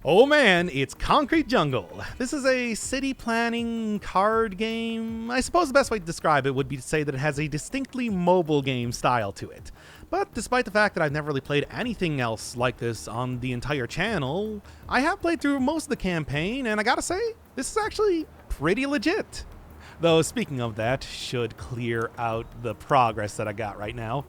Oh man, it's Concrete Jungle. This is a city planning card game. I suppose the best way to describe it would be to say that it has a distinctly mobile game style to it. But despite the fact that I've never really played anything else like this on the entire channel, I have played through most of the campaign, and I gotta say, this is actually pretty legit. Though speaking of that, should clear out the progress that I got right now.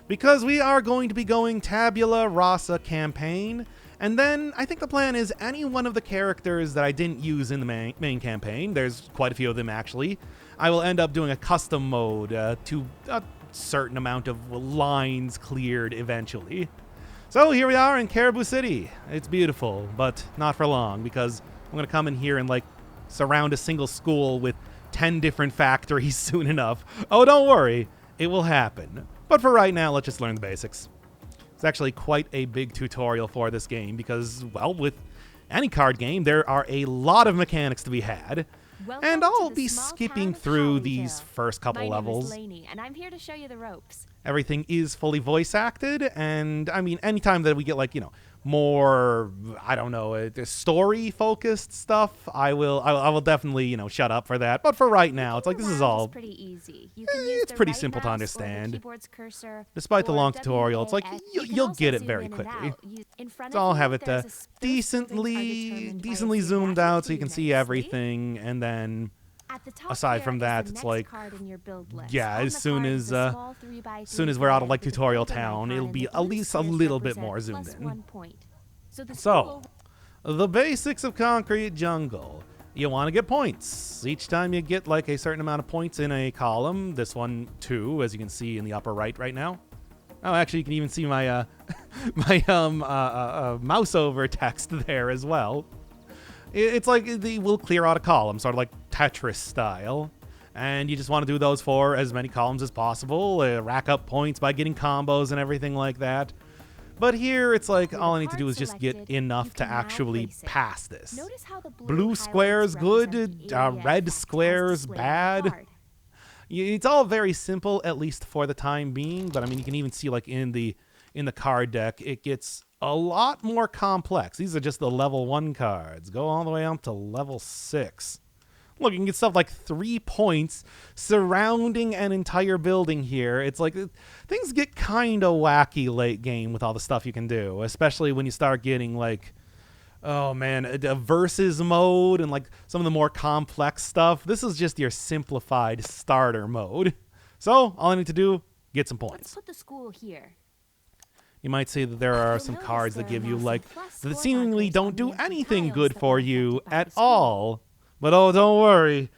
Because we are going to be going tabula rasa campaign, and then I think the plan is any one of the characters that I didn't use in the main campaign, there's quite a few of them actually, I will end up doing a custom mode to a certain amount of lines cleared eventually. So here we are in Caribou City. It's beautiful, but not for long, because I'm going to come in here and like surround a single school with 10 different factories soon enough. Oh, don't worry, it will happen. But for right now, let's just learn the basics. It's actually quite a big tutorial for this game because, well, with any card game, there are a lot of mechanics to be had. And I'll be skipping through these first couple levels. My name is Lainey, and I'm here to show you the ropes. Everything is fully voice acted, and I mean, anytime that we get like, you know, more, I don't know, story focused stuff, I will definitely, you know, shut up for that. But for right now, it's like this is all pretty easy. You can use it's the pretty right simple to mouse or the understand. keyboard's cursor, Despite the or long tutorial, it's like WASD. you'll can get also it very zoom in and quickly. out. In front So of I'll you, have it there's a those buildings are determined by decently its zoomed out so you can geography see nicely. everything, and then At the top aside here from is that, the it's next like, card in your build list. yeah, On as the soon card as is a small 3x3 we're out of like grid with a tutorial building town, icon, it'll and be the at blue least a squares little bit represent more zoomed in. +1 point. So the So, the basics of Concrete Jungle. You want to get points. Each time you get like a certain amount of points in a column, this one 2, as you can see in the upper right now. Oh, actually, you can even see my mouse over text there as well. It's like we'll clear out a column, sort of like Tetris style. And you just want to do those for as many columns as possible, rack up points by getting combos and everything like that. But here, it's like all I need to do is just get enough to actually pass this. Notice how the Blue squares good, red squares bad. It's all very simple, at least for the time being. But I mean, you can even see like in the card deck, it gets a lot more complex. These are just the level 1 cards. Go all the way up to level 6. Look, you can get stuff like 3 points surrounding an entire building here. It's like things get kind of wacky late game with all the stuff you can do, especially when you start getting like, oh man, a versus mode and like some of the more complex stuff. This is just your simplified starter mode. So all I need to do, get some points. Let's put the school here. You might see that there are some cards that give you like, that seemingly don't do anything good for you at all. But oh, don't worry.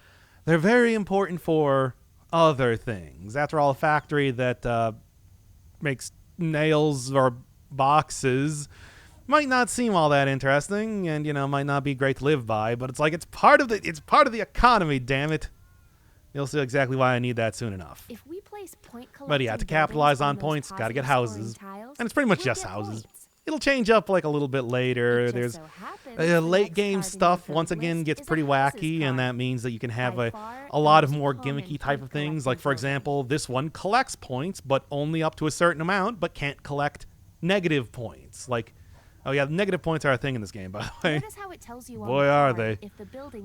They're very important for other things. After all, a factory that makes nails or boxes might not seem all that interesting, and you know, might not be great to live by. But it's like it's part of the economy. Damn it! You'll see exactly why I need that soon enough. If we place point But yeah, to capitalize on points, gotta get houses, and it's pretty much just houses. It'll change up like a little bit later. There's late game stuff once again gets pretty wacky, and that means that you can have a lot of more gimmicky type of things. Like for example, this one collects points, but only up to a certain amount, but can't collect negative points. Like, oh yeah, negative points are a thing in this game, by the way. Notice how it tells you Boy, are they.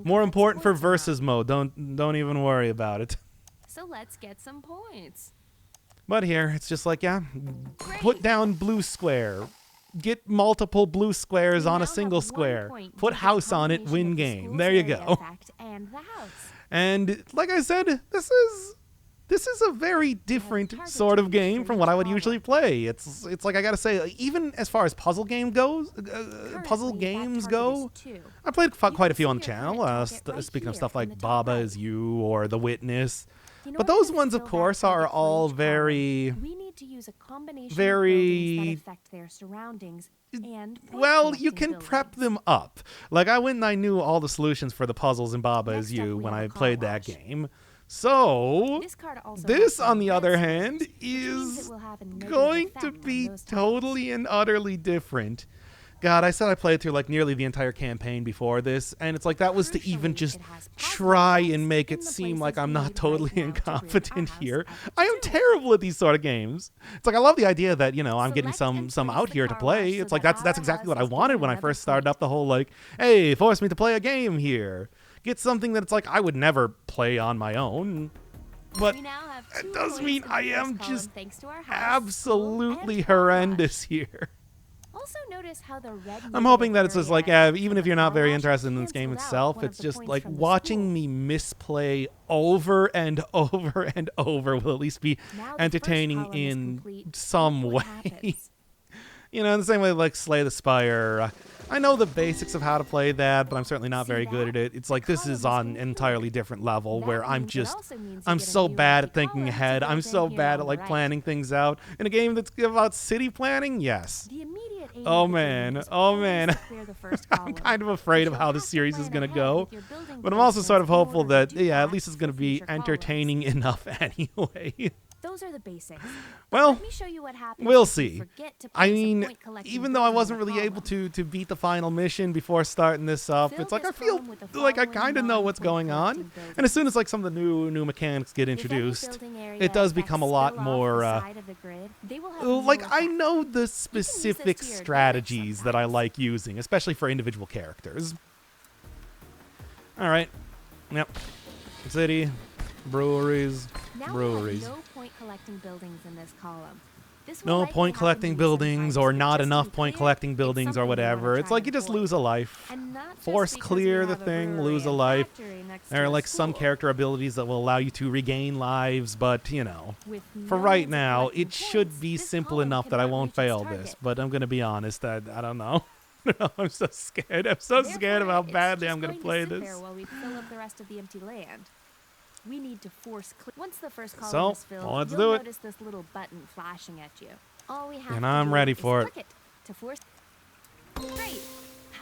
More important for versus mode. Don't even worry about it. So let's get some points. But here, it's just like, yeah, put down blue square. Get multiple blue squares on a single square. Put house on it, win game. There you go. And like I said, this is a very different sort of game from what I would usually play. It's like I gotta say, even as far as puzzle games go, I played quite a few on the channel. Speaking of stuff like Baba Is You or The Witness. But those ones, of course, are all very, to use a combination very, of buildings that affect their surroundings and well, you can prep them up. Like I went and I knew all the solutions for the puzzles in Baba Is You when I played that game. So this, on the other hand, is going to be totally and utterly different. God, I said I played through like nearly the entire campaign before this, and it's like that was to even Crucially, just it has try positive and make in it the seem like places I'm we not need totally right now to bring incompetent our house here. up to I am do. terrible at these sort of games. It's like I love the idea that, you know, I'm getting Select and some place out the here to car play. wash so It's like that that's our exactly what house I is wanted given when I another first started point. up the whole like, hey, force me to play a game here. Get something that it's like I would never play on my own. But We now have it 2 does points mean in the I first am column just thanks to our house, school, absolutely and car wash. horrendous here. Also notice how the red I'm hoping that negative it's just like, area even from if the you're not car very wash interested in this game canceled out itself, one of it's the just points like from the watching school. me misplay over and over and over will at least be Now the first entertaining column is in complete. some Look way. what happens. You know, in the same way like Slay the Spire. I know the basics of how to play that, but I'm certainly not See very that? good at it. It's The like this column is is on an complete. entirely different level where That I'm means it just also means you I'm get a so new bad empty at thinking column to ahead. I'm build so in here bad on at the like right. planning things out. In a game that's about city planning, yes. The immediate aim Oh of the game man, is oh always man. to clear the first I'm column. kind of afraid But of how you'll the have to series is plan going to ahead go. with your building But I'm also sort of placements in hopeful order that, to do yeah, at that least it's going to for be future columns. entertaining enough anyway. Those are the basics. But Well, let me show you what happens we'll if you see. forget to I place a mean, point-collecting even though I building in wasn't a really able column. to beat the final mission before starting this up, Fill it's like I this feel column with the like I following kind of know what's going on. non-point-collecting And as soon as buildings. like some of the new mechanics get If any introduced, building area it does effects become a spill lot off the more side of the grid, they will have like no I effect. know the this specific to your advantage strategies that I sometimes. like using, especially for individual characters. All right. Yep. City, breweries, Now breweries. we have no point-collecting buildings in this collecting This will No likely point happen collecting to you buildings sometimes, or but not just to enough be point clear, collecting it's buildings or something you wanna whatever. It's try like and you just avoid. lose a life. And not just Force because we clear the have a thing, brewery lose a and life. factory next There are to a like some school. character abilities that will allow you to regain lives, but you know, With for no right means of now, collecting it should points, be this simple column enough that I cannot won't reach its fail target. this. But I'm gonna be honest, that I don't know. I'm so scared. I'm so scared of Therefore, how it's badly just I'm gonna going play to sit this. there while we fill up the rest of the empty land. We need to force once the first column So, is filled, well, let's you'll do it. notice this little button flashing at you. All we have And to I'm do ready is for it. click it to force. Great.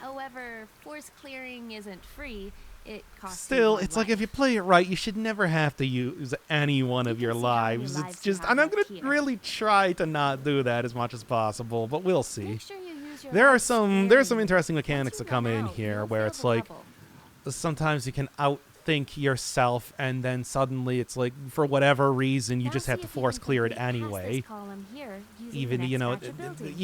However, force clearing isn't free. It costs you Still, one it's like life. if you play it right, you should never have to use any one of You your can see how many lives. lives It's you just, have and I'm left gonna here. really try to not do that as much as possible, but we'll see. Make sure you use your There are lives some sparingly. interesting Once mechanics you that come run in out, here you'll where fail it's the like level. sometimes you can outthink yourself and then suddenly it's like for whatever reason you Now just have see to if you force can clear it complete past this anyway. column here using Even the you know next batch of buildings.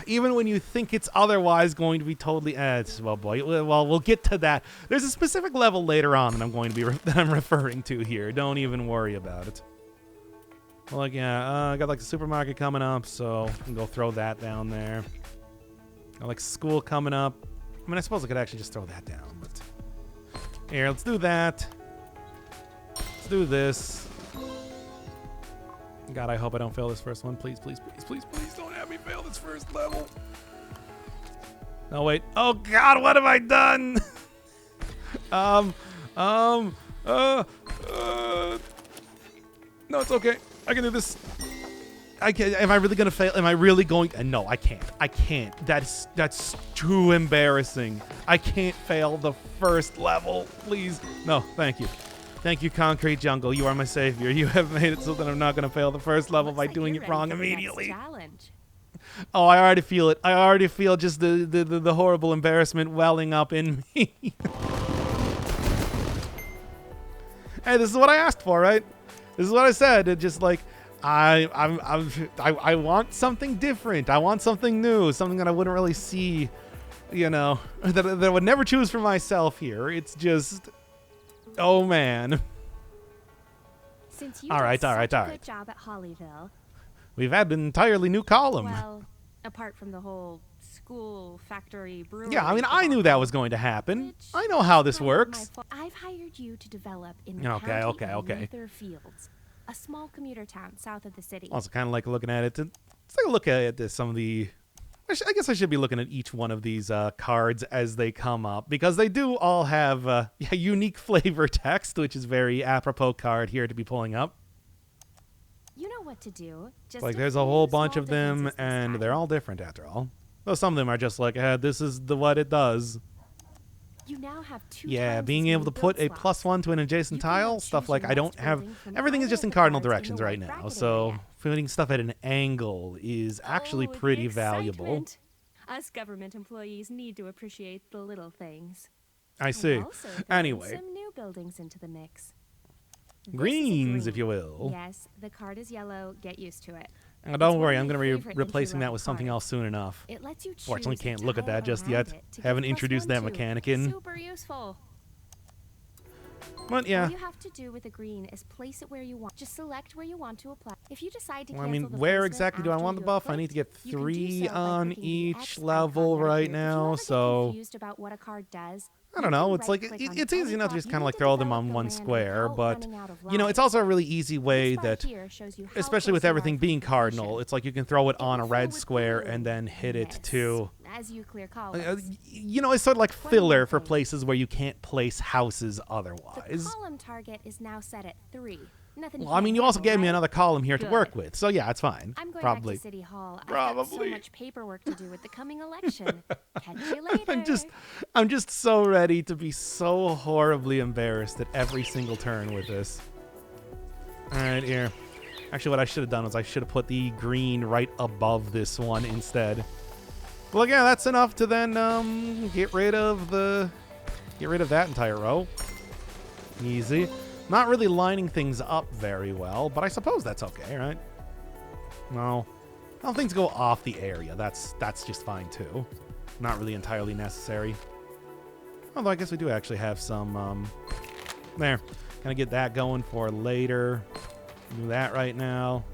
even when you think it's otherwise going to be totally well boy, well we'll get to that. There's a specific level later on that I'm going to be that I'm referring to here. Don't even worry about it. Well, like yeah, I got like the supermarket coming up, so I can go throw that down there. Got like school coming up. I mean, I suppose I could actually just throw that down, but here, let's do that. Let's do this. God, I hope I don't fail this first one. Please, please, please, please, please don't have me fail this first level. No, wait. Oh, God, what have I done? No, it's okay. I can do this. I can. Am I really gonna fail? Am I really going? No, I can't. I can't. That's too embarrassing. I can't fail the first level. Please, no. Thank you. Thank you, Concrete Jungle. You are my savior. You have made it so that I'm not gonna fail the first level Looks by like doing you're it ready wrong for the next immediately. challenge. Oh, I already feel it. I already feel just the horrible embarrassment welling up in me. Hey, this is what I asked for, right? This is what I said. It just like I want something different. I want something new, something that I wouldn't really see, you know, that I would never choose for myself here. It's just, oh man. Since you All did right, all such right, a all good right. job at Hollyville, We've had an entirely new column. well, apart from the whole school, factory, brewery. Yeah, I mean, I knew that was going to happen. which I know how this kind of my works. fault. I've hired you to develop in the Okay, county okay, of okay. Luther Fields, a small commuter town south of the city. Also, kind of like looking at it. Let's take a look at this. Some of the. I guess I should be looking at each one of these cards as they come up because they do all have unique flavor text, which is very apropos card here to be pulling up. You know what to do. Just Like a there's a few whole bunch small of them, differences this and time. they're all different after all. Though some of them are just like, this is what it does. You now have 2 Yeah, times being as able many to put build a +1 to an adjacent You can now tile, choose stuff your like I don't next have. building from Everything is either just in of the cardinal cards in the directions right white now, bracket so area. putting stuff at an angle is actually Oh, the pretty valuable. excitement. Us government employees need to appreciate the little things. I see. I've also thrown Anyway, some new buildings into the mix. This is a greens, if green. you will. Yes, the card is yellow. Get used to it. Don't It's worry, one I'm of going my to be favorite replacing that entry-level with something else cards. soon enough. It lets you choose Fortunately, a can't look at tile that just around yet. it to Haven't get introduced that +1/2. mechanic in. Super useful. But yeah, All you have to do with the green is place it where you want. Just select where you want to apply. If you decide to well, I cancel mean, the where placement exactly do I after want the you buff? have I need to clicked, get you can do 3 so by on clicking the each X level icon right here. If you now, ever get so confused about what a card does, I you don't know. can It's like right-click on it's easy any enough to card. just You kind of need like to throw them develop on the one land square, without but running out of you know, it's lives. also a really easy way This bar that, here shows you how especially with close you are everything to being completion. cardinal, it's like you can throw it It on will a fill red with square blue and then hit it mist, to. as you clear columns. You know, it's sort of like One more filler for thing. places where you can't place houses The otherwise. column target is now set at 3. Nothing. Well, I mean, you also gave me another column here to Good. work with, so yeah, it's fine. I'm going Probably. back to City Hall. I've got so Probably. much paperwork to do with the coming election. Catch you later. I'm just so ready to be so horribly embarrassed at every single turn with this. All right, here. Actually, what I should have done was I should have put the green right above this one instead. Well, yeah, that's enough to then get rid of that entire row. Easy. Not really lining things up very well, but I suppose that's okay, right? No. Well, things go off the area. That's just fine too. Not really entirely necessary. Although I guess we do actually have some there. Gonna get that going for later. Do that right now.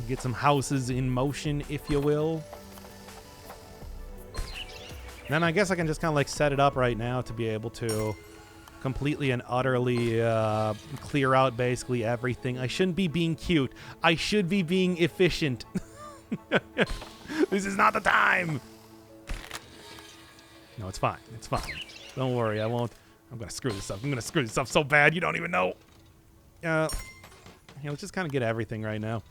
Get some houses in motion, if you will. Then I guess I can just kind of like set it up right now to be able to completely and utterly clear out basically everything. I shouldn't be being cute. I should be being efficient. This is not the time. No, it's fine. It's fine. Don't worry. I won't. I'm going to screw this up. I'm going to screw this up so bad you don't even know. Yeah, let's just kind of get everything right now.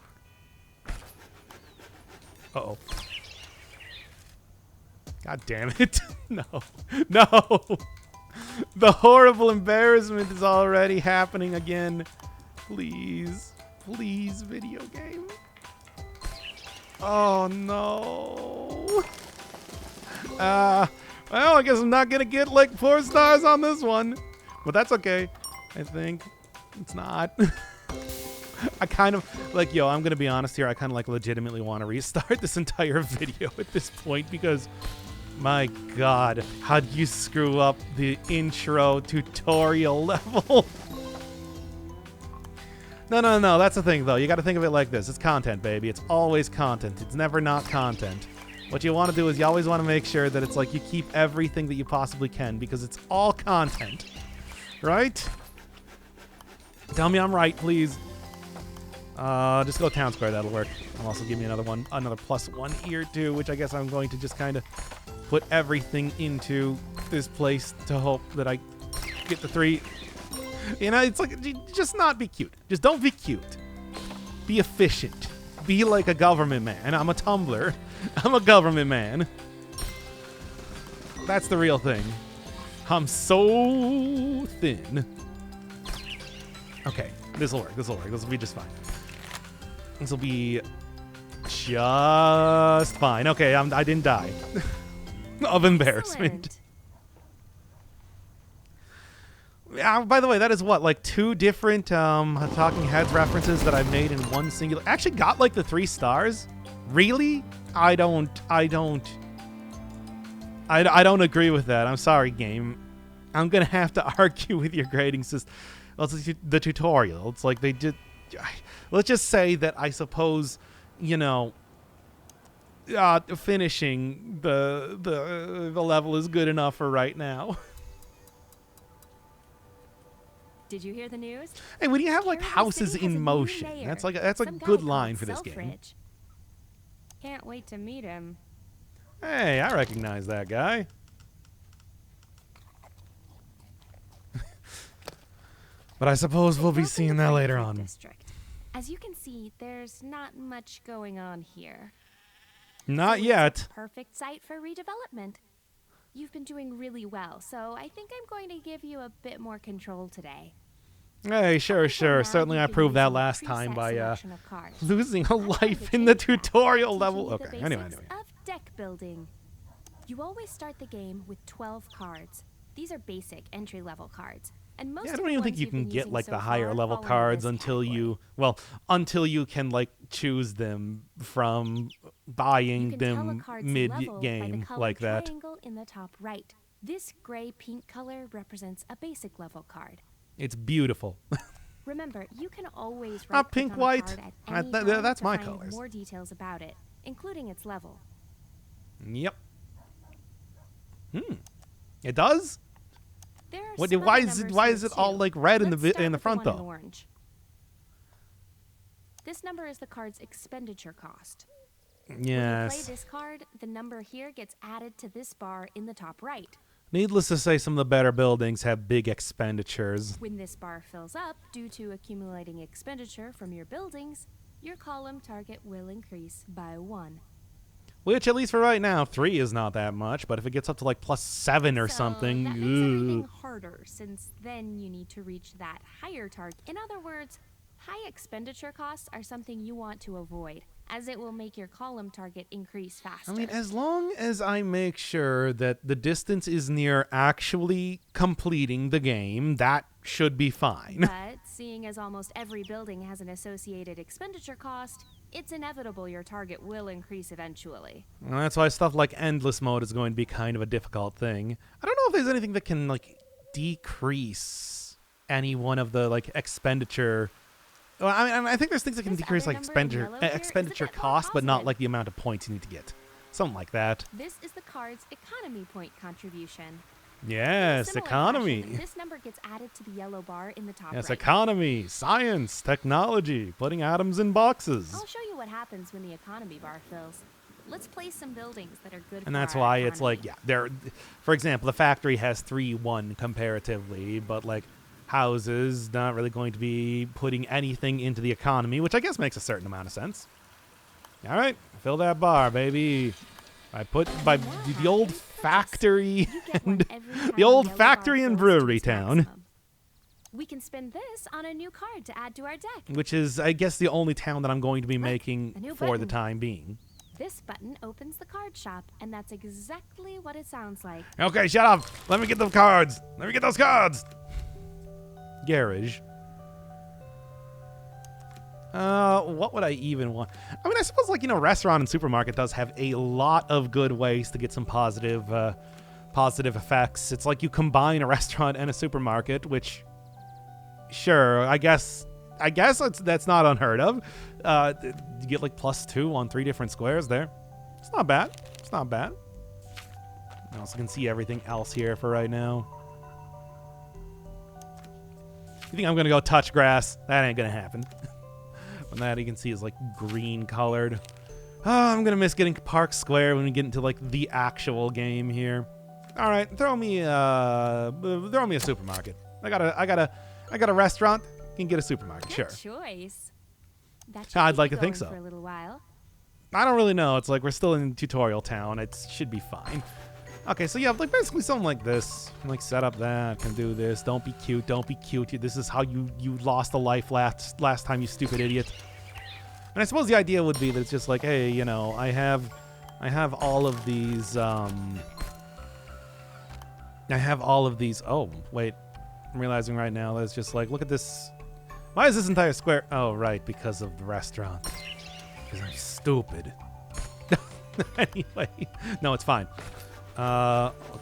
Uh-oh. God damn it. No. No. The horrible embarrassment is already happening again. Please. Please, video game. Oh, no. Well, I guess I'm not going to get like 4 stars on this one. But that's okay. I think. It's not. I kind of, like, yo, I'm going to be honest here. I kind of, like, legitimately want to restart this entire video at this point because, my God, how'd you screw up the intro tutorial level? No. That's the thing, though. You got to think of it like this. It's content, baby. It's always content. It's never not content. What you want to do is you always want to make sure that it's like you keep everything that you possibly can because it's all content. Right? Tell me I'm right, please. Just go town square. That'll work. I'll also give me another +1 here, too, which I guess I'm going to just kind of put everything into this place to hope that I get the 3. You know, it's like, just not be cute. Just don't be cute. Be efficient. Be like a government man. I'm a Tumblr. I'm a government man. That's the real thing. I'm so thin. Okay, this will work. This will be just fine. This will be just fine. Okay, I didn't die of embarrassment. By the way, that is what, like 2 different Talking Heads references that I made in one singular. Actually got like the 3 stars. Really? I don't agree with that. I'm sorry, game. I'm gonna have to argue with your grading system. Well, it's the tutorial. It's like they did. Let's just say that I suppose, you know, finishing the level is good enough for right now. Did you hear the news? Hey, when you have like Caribou houses City has a in new motion, mayor. that's a Some good guy line called for this game. Selfridge. Can't wait to meet him. Hey, I recognize that guy. But I suppose we'll be seeing that later on. District. As you can see, there's not much going on here. Not So yet. it's a perfect site for redevelopment. You've been doing really well, so I think I'm going to give you a bit more control today. Hey, sure. Now Certainly you I can proved use that a last preset time by selection of cards. losing a I'm going life to in the change that by tutorial teaching level. you the Okay, anyway. basics of deck building. You always start the game with 12 cards. These are basic entry-level cards. And most Yeah, I of don't the even ones think you you've been can get using like so the higher far level fall into cards this until category. until you can like choose them from You buying can tell a them card's level by the mid-game color like that. triangle in the top right. This gray-pink color represents a basic level card. It's beautiful. Remember, you can always Ah, right-click pink, on a white. card at any time That's to my find colors. more details about it, including its level. Yep. It does? There are What? some Why other is it? numbers Why here is it all too. like red in Let's the start in the with front one in though? orange. This number is the card's expenditure cost. When you play Yes. this card, the number here gets added to this bar in the top right. Needless to say, some of the better buildings have big expenditures. When this bar fills up due to accumulating expenditure from your buildings, your column target will increase by 1. Which, at least for right now, 3 is not that much. But if it gets up to like +7 or So something, that makes everything harder, since then you need to reach that higher target. In other words, high expenditure costs are something you want to avoid, as it will make your column target increase faster. I mean, as long as I make sure that the distance is near actually completing the game, that should be fine. But seeing as almost every building has an associated expenditure cost, it's inevitable your target will increase eventually. And that's why stuff like endless mode is going to be kind of a difficult thing. I don't know if there's anything that can like decrease any one of the like expenditure. Well, I mean, I think there's things that can This decrease other like number in yellow here is a expenditure bit more cost, but not positive. like the amount of points you need to get. Something like that. This is the card's economy point contribution. In a Yes, similar economy. fashion, this number gets added to the yellow bar in the top Yes, right. economy, science, technology, putting atoms in boxes. I'll show you what happens when the economy bar fills. Let's place some buildings that are good And for that's our why economy. it's like, yeah, there. For example, the factory has 3-1 comparatively, but like houses not really going to be putting anything into the economy, which I guess makes a certain amount of sense. All right, fill that bar, baby. I put by the old factory You get one and every time the old yellow factory bar and fills to brewery its town, maximum. We can spend this on a new card to add to our deck. which is, I guess, the only town that I'm going to be Look, a making new for the button. time being. This button opens the card shop, and that's exactly what it sounds like. Okay, shut up. Let me get the cards. Let me get those cards. Garage. What would I even want? I mean, I suppose, like, restaurant and supermarket does have a lot of good ways to get some positive effects. It's like you combine a restaurant and a supermarket, which, sure, I guess that's not unheard of. You get like +2 on 3 different squares there. It's not bad. It's not bad. I also can see everything else here for right now. You think I'm gonna go touch grass? That ain't gonna happen. And that you can see is like green colored. Oh, I'm gonna miss getting Park Square when we get into like the actual game here. All right, throw me a supermarket. I got a restaurant. Can get a supermarket, Good sure. choice. That should I'd keep like you to think going so. For a little while. I don't really know. It's like we're still in tutorial town. It should be fine. Okay, so yeah, like basically something like this. Like set up that, can do this. Don't be cute. Don't be cute. This is how you lost a life last time, you stupid idiot. And I suppose the idea would be that it's just like, hey, I have all of these. I have all of these. Oh wait, I'm realizing right now that it's just like, look at this. Why is this entire square? Oh right, because of the restaurant. Because I'm stupid. Anyway, no, it's fine.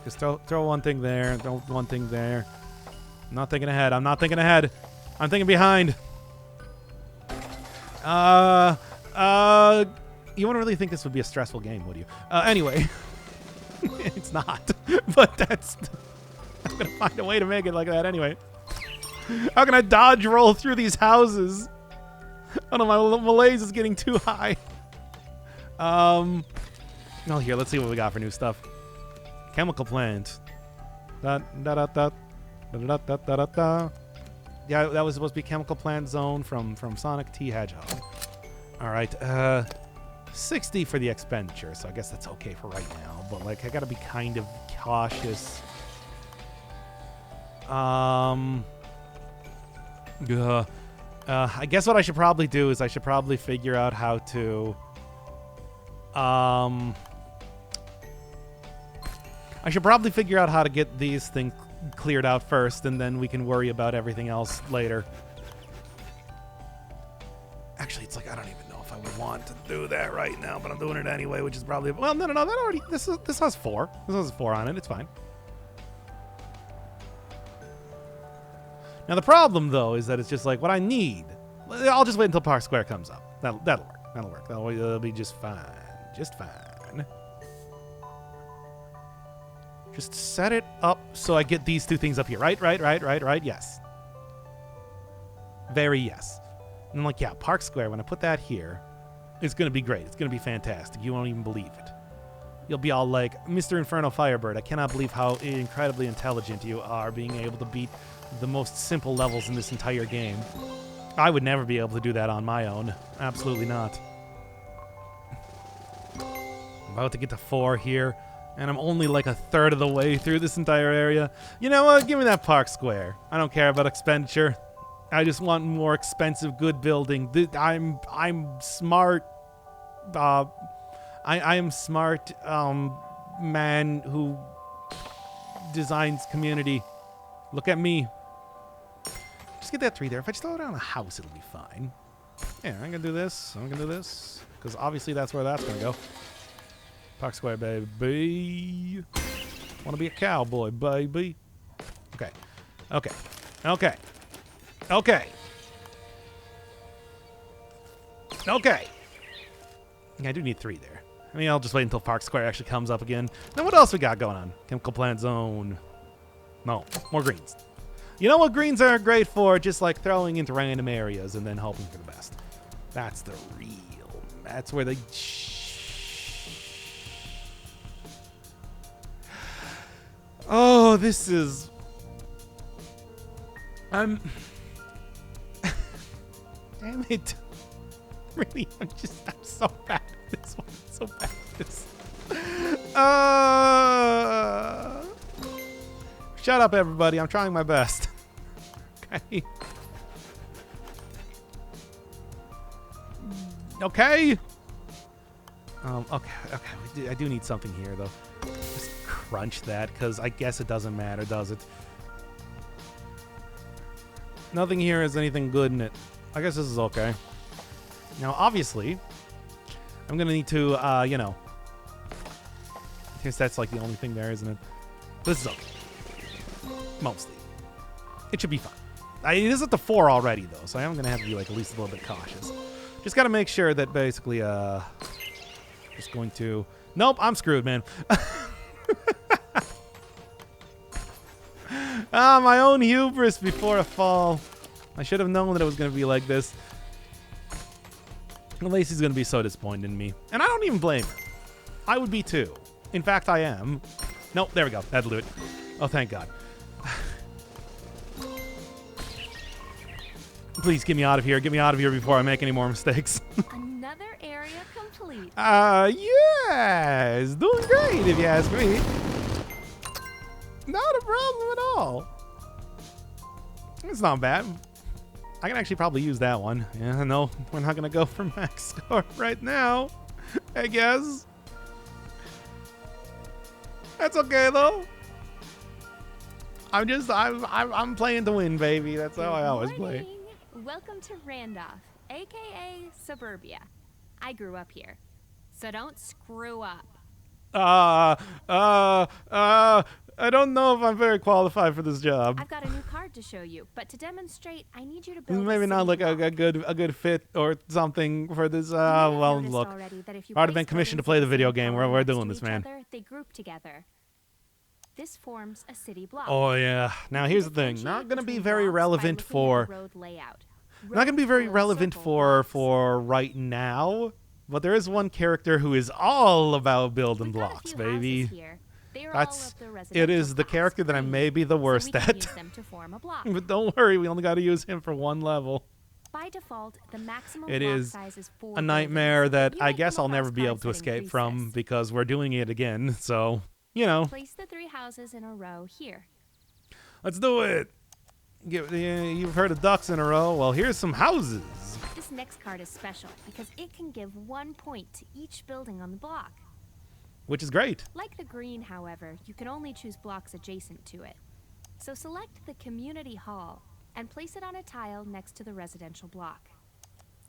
Just throw one thing there, throw one thing there. I'm not thinking ahead. I'm not thinking ahead. I'm thinking behind. You wouldn't really think this would be a stressful game, would you? Anyway, it's not. But I'm gonna find a way to make it like that anyway. How can I dodge roll through these houses? Oh no, my malaise is getting too high. Oh, here, let's see what we got for new stuff. Chemical plant. Da da da da da da da da da. Yeah, that was supposed to be chemical plant zone from Sonic T Hedgehog. All right, 60 for the expenditure, so I guess that's okay for right now. But like, I gotta be kind of cautious. I guess what I should probably do is I should probably figure out how to I should probably figure out how to get these things cleared out first, and then we can worry about everything else later. Actually, it's like I don't even know if I would want to do that right now, but I'm doing it anyway, which is probably... Well, no, that already... This has 4. This has 4 on it. It's fine. Now, the problem, though, is that it's just like what I need. I'll just wait until Park Square comes up. That'll work. That'll work. That'll be just fine. Just fine. Just set it up so I get these 2 things up here. Right. Yes. Very yes. And I'm like, yeah, Park Square, when I put that here, it's going to be great. It's going to be fantastic. You won't even believe it. You'll be all like, Mr. Inferno Firebird, I cannot believe how incredibly intelligent you are being able to beat the most simple levels in this entire game. I would never be able to do that on my own. Absolutely not. I'm about to get to 4 here, and I'm only like a third of the way through this entire area. You know what? Give me that Park Square. I don't care about expenditure. I just want more expensive, good building. I'm smart. I am smart man who designs community. Look at me. Just get that 3 there. If I just throw it on a house, it'll be fine. Yeah, I'm gonna do this. I'm gonna do this because obviously that's where that's gonna go. Park Square, baby. Want to be a cowboy, baby. Okay. Okay. Okay. Okay. Okay. Yeah, I do need 3 there. I mean, I'll just wait until Park Square actually comes up again. Then what else we got going on? Chemical plant zone. No, more greens. You know what greens are great for? Just like throwing into random areas and then hoping for the best. That's the real. That's where the... Oh, this is... Damn it. Really, I'm so bad at this one. So bad at this. Shut up, everybody. I'm trying my best. Okay. Okay. Okay. I do need something here, though. Just crunch that, because I guess it doesn't matter, does it? Nothing here has anything good in it. I guess this is okay. Now, obviously, I'm going to need to, you know. I guess that's like the only thing there, isn't it? This is okay. Mostly. It should be fine. It is at the 4 already, though, so I am going to have to be, like, at least a little bit cautious. Just got to make sure that basically, just going to... Nope, I'm screwed, man. My own hubris before a fall. I should have known that it was going to be like this. Lacey's going to be so disappointed in me. And I don't even blame her. I would be too. In fact, I am. Nope, there we go. That'll do it. Oh, thank God. Please get me out of here. Get me out of here before I make any more mistakes. Another area complete. Yes. Doing great, if you ask me. Not a problem at all. It's not bad. I can actually probably use that one. Yeah, no, we're not going to go for max score right now, I guess. That's okay, though. I'm playing to win, baby. That's how I always play. Welcome to Randolph, a.k.a. Suburbia. I grew up here, so don't screw up. I don't know if I'm very qualified for this job. I've got a new card to show you, but to demonstrate, I need you to build maybe not like a good fit or something for this. Well, look, I've already been commissioned to play the video game. We're doing this, man. They group together. This forms a city block. Oh yeah. Now here's the thing. Not gonna be very relevant for. Not gonna be very relevant for right now. But there is one character who is all about building blocks, baby. It is the character that I may be the worst at. But don't worry, we only got to use him for 1 level. By default, the maximum it block is size is 4 a nightmare buildings. that I guess I'll never be able to escape from because we're doing it again. So, you know. Place the 3 houses in a row here. Let's do it. You've heard of ducks in a row. Well, here's some houses. This next card is special because it can give 1 point to each building on the block. which is great. Like the green, however, you can only choose blocks adjacent to it. So select the community hall and place it on a tile next to the residential block.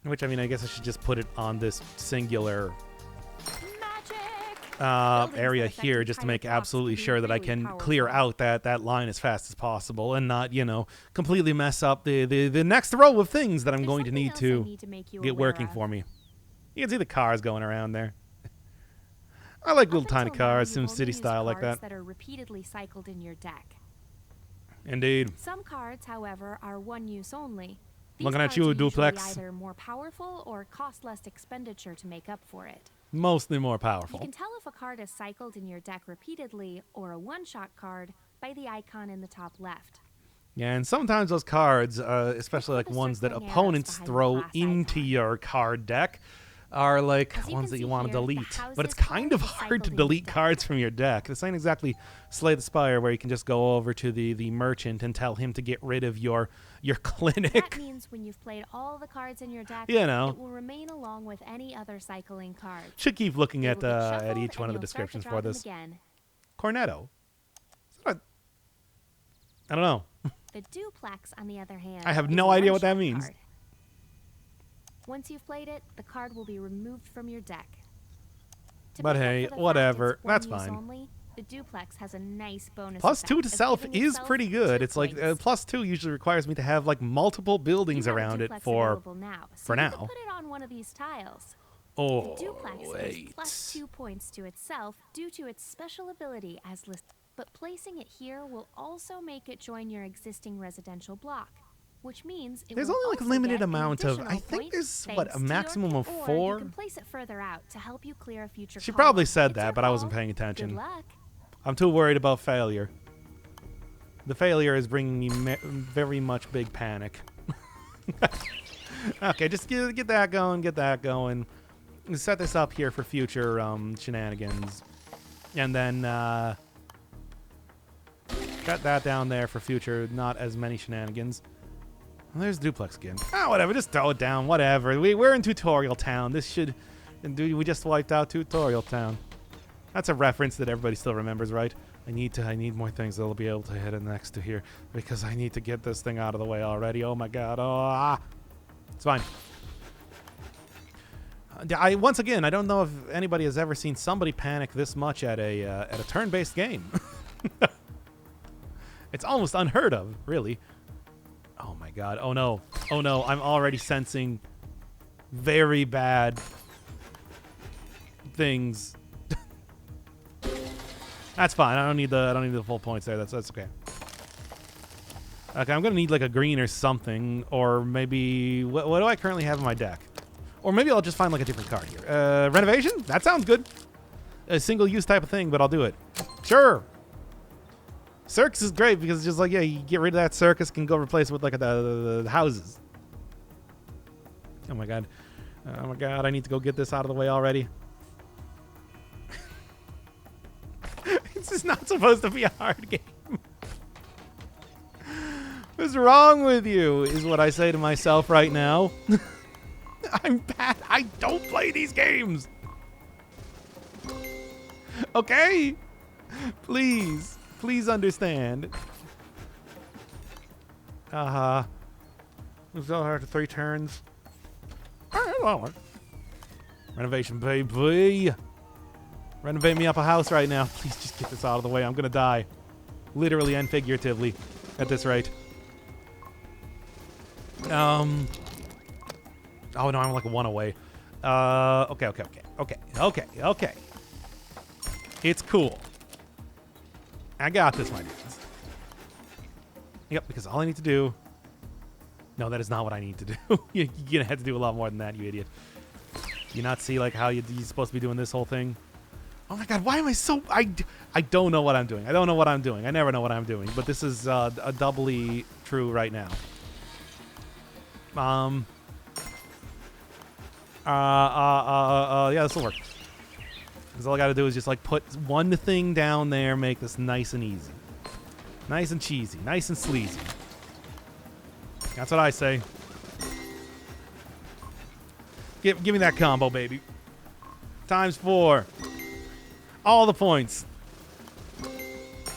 Which, I mean, I guess I should just put it on this singular area here just to make absolutely sure that I can clear out that line as fast as possible and not, you know, completely mess up the next row of things that I'm going to need to get working for me. You can see the cars going around there. I like little tiny cars, SimCity style like that. That are repeatedly cycled in your deck. Indeed. Some cards, however, are one use only. Looking at you, Duplex. Either more powerful or cost less expenditure to make up for it. Mostly more powerful. You can tell if a card is cycled in your deck repeatedly or a one-shot card by the icon in the top left. Yeah, and sometimes those cards, especially like ones that opponents throw into your card deck, are like ones that you want to delete. But it's kind of hard to delete cards from your deck. This ain't exactly Slay the Spire where you can just go over to the merchant and tell him to get rid of your clinic. That means when you've played all the cards in your deck, you know, it will remain along with any other cycling card. Should keep looking at each one of the descriptions for this. Cornetto. I don't know. The Duplex, on the other hand, I have no idea what that means. Card. Once you've played it, the card will be removed from your deck. But hey, whatever. That's fine. Only, the Duplex has a nice bonus. +2 to self is pretty good. It's like +2 usually requires me to have like multiple buildings around it for now. Put it on one of these tiles. Oh, the Duplex gives +2 points to itself due to its special ability as listed. But placing it here will also make it join your existing residential block. Which means there's only like a limited amount of. I think there's what, a maximum of 4. You can place it further out to help you clear a future. She probably said that, but I wasn't paying attention. Good luck. I'm too worried about failure. The failure is bringing me very much big panic. Okay, just get that going. Get that going. Set this up here for future shenanigans, and then cut that down there for future not as many shenanigans. Well, there's Duplex again. Whatever. Just throw it down. Whatever. We're in Tutorial Town. This should... We just wiped out Tutorial Town. That's a reference that everybody still remembers, right? I need more things that'll be able to hit it next to here because I need to get this thing out of the way already. Oh my god. It's fine. Once again, I don't know if anybody has ever seen somebody panic this much at a turn-based game. It's almost unheard of, really. Oh my god. Oh no. Oh no. I'm already sensing very bad things. That's fine. I don't need the full points there. That's okay. Okay, I'm gonna need like a green or something, or maybe what do I currently have in my deck? Or maybe I'll just find like a different card here. Renovation? That sounds good. A single-use type of thing, but I'll do it. Sure. Circus is great because it's just like, yeah, you get rid of that circus, can go replace it with like the houses. Oh my god. Oh my god, I need to go get this out of the way already. This is not supposed to be a hard game. What's wrong with you is what I say to myself right now. I'm bad. I don't play these games. Okay? Please. Please understand. It's so hard to 3 turns. Renovation, baby. Renovate me up a house right now. Please just get this out of the way. I'm gonna die. Literally and figuratively at this rate. Oh no, I'm like 1 away. Okay. It's cool. I got this, my dudes. Yep, because all I need to do... No, that is not what I need to do. You're gonna have to do a lot more than that, you idiot. You not see like how you're supposed to be doing this whole thing? Oh my god, why am I so... I don't know what I'm doing. I don't know what I'm doing. I never know what I'm doing. But this is a doubly true right now. Yeah, this will work. Because all I gotta do is just like put one thing down there, make this nice and easy. Nice and cheesy. Nice and sleazy. That's what I say. Give me that combo, baby. ×4. All the points.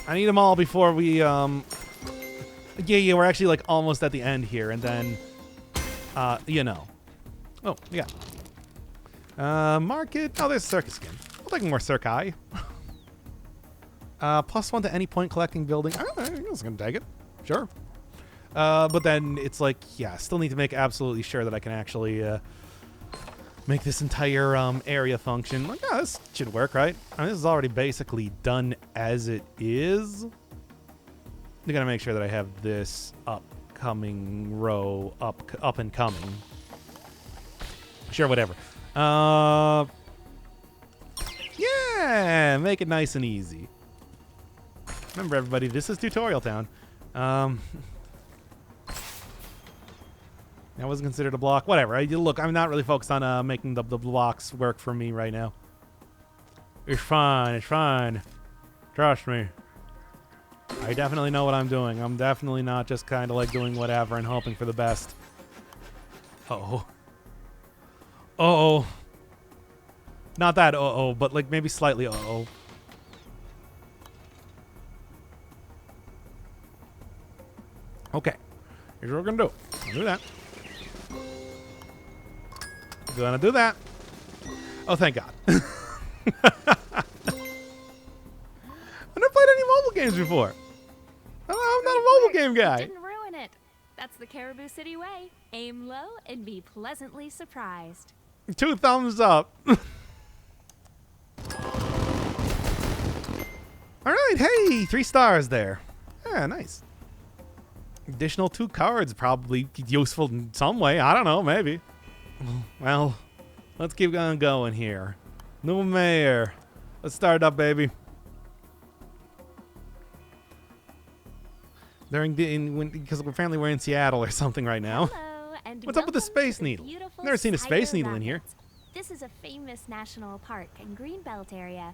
I need them all before we, yeah, we're actually, like, almost at the end here, and then, you know. Oh, yeah. Market. Oh, there's circus skin. We'll take more circi. +1 to any point collecting building. I was gonna take it. Sure. But then it's like, yeah, still need to make absolutely sure that I can actually, make this entire, area function. Like, yeah, this should work, right? I mean, this is already basically done as it is. I gotta make sure that I have this upcoming row up and coming. Sure, whatever. Yeah, make it nice and easy. Remember, everybody, this is Tutorial Town. That wasn't considered a block. Whatever. Look, I'm not really focused on making the blocks work for me right now. It's fine. It's fine. Trust me. I definitely know what I'm doing. I'm definitely not just kind of like doing whatever and hoping for the best. Uh-oh. Uh-oh. Not that uh-oh, but like maybe slightly uh-oh. Okay. Here's what we're gonna do. I'll do that. Gonna do that. Oh, thank God. I've never played any mobile games before. I'm not a mobile game guy. Didn't ruin it. That's the Caribou City way. Aim low and be pleasantly surprised. 2 thumbs up. All right, hey, 3 stars there. Yeah, nice. Additional 2 cards, probably useful in some way. I don't know, maybe. Well, let's keep on going here. New mayor. Let's start up, baby. Because apparently we're in Seattle or something right now. Hello, and What's up with the Space Needle? Never seen a Space Needle in here. This is a famous national park and Greenbelt area.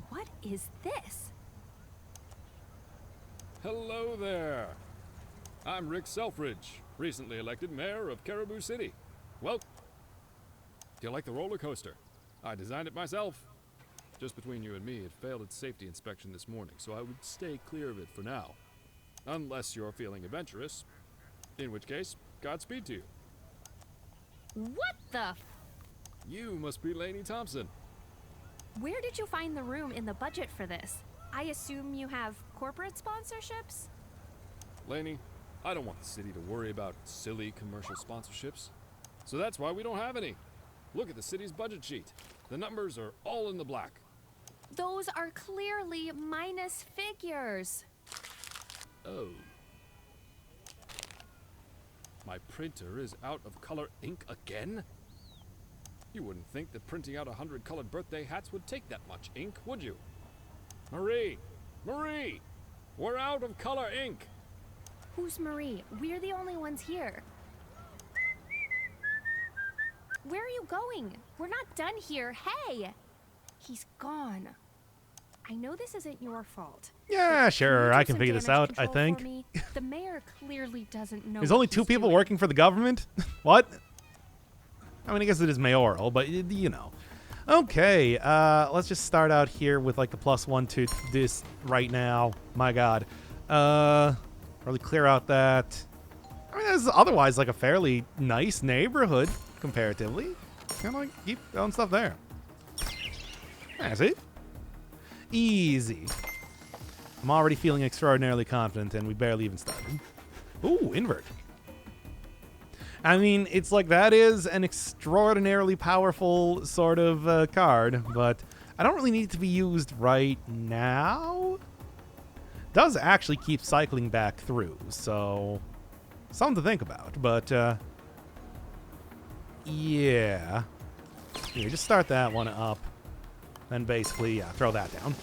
What is this? Hello there. I'm Rick Selfridge, recently elected mayor of Caribou City. Well, do you like the roller coaster? I designed it myself. Just between you and me, it failed its safety inspection this morning, so I would stay clear of it for now. Unless you're feeling adventurous, in which case, Godspeed to you. What the? You must be Lainey Thompson. Where did you find the room in the budget for this? I assume you have corporate sponsorships? Lainey, I don't want the city to worry about silly commercial sponsorships. So that's why we don't have any. Look at the city's budget sheet. The numbers are all in the black. Those are clearly minus figures. Oh. My printer is out of color ink again? You wouldn't think that printing out 100 colored birthday hats would take that much ink, would you? Marie! Marie! We're out of color ink! Who's Marie? We're the only ones here. Where are you going? We're not done here. Hey! He's gone. I know this isn't your fault. Yeah, sure. I can figure this out, I think. The mayor clearly doesn't know. There's only 2 people working for the government? What? I mean, I guess it is mayoral, but you know. Okay, let's just start out here with like the +1 to this right now. My God. Really clear out that. I mean, this is otherwise like a fairly nice neighborhood comparatively. Kind of like keep throwing stuff there. That's it. Easy. I'm already feeling extraordinarily confident, and we barely even started. Ooh, invert. I mean, it's like that is an extraordinarily powerful sort of card, but I don't really need it to be used right now. Does actually keep cycling back through, so something to think about. But yeah, here, just start that one up, then basically throw that down.